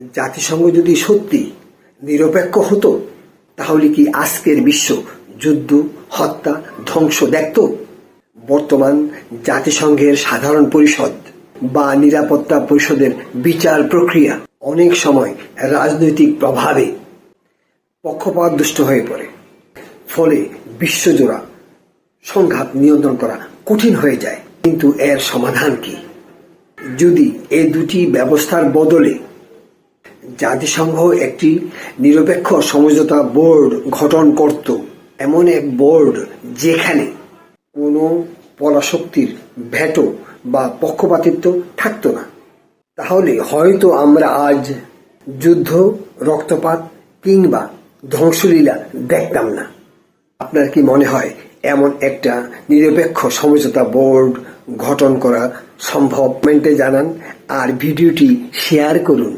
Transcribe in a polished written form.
জাতিসংঘ যদি সত্যি নিরপেক্ষ হতো তাহলে কি আজকের বিশ্ব যুদ্ধ, হত্যা, ধ্বংস দেখত? বর্তমান জাতিসংঘের সাধারণ পরিষদ বা নিরাপত্তা পরিষদের বিচার প্রক্রিয়া অনেক সময় রাজনৈতিক প্রভাবে পক্ষপাতদুষ্ট হয়ে পড়ে। ফলে বিশ্বজোড়া সংঘাত নিয়ন্ত্রণ করা কঠিন হয়ে যায়। কিন্তু এর সমাধান কি? যদি এই দুটি ব্যবস্থার বদলে জাতিসংঘ একটি নিরপেক্ষ সমঝোতা বোর্ড গঠন করত, এমন এক বোর্ড যেখানে কোনো পরাশক্তির ভেটো বা পক্ষপাতিত্ব থাকতো না, তাহলে হয়তো আমরা আজ যুদ্ধ, রক্তপাত কিংবা ধ্বংসলীলা দেখতাম না। আপনার কি মনে হয় এমন একটা নিরপেক্ষ সমঝোতা বোর্ড গঠন করা সম্ভব? কমেন্টে জানান আর ভিডিওটি শেয়ার করুন।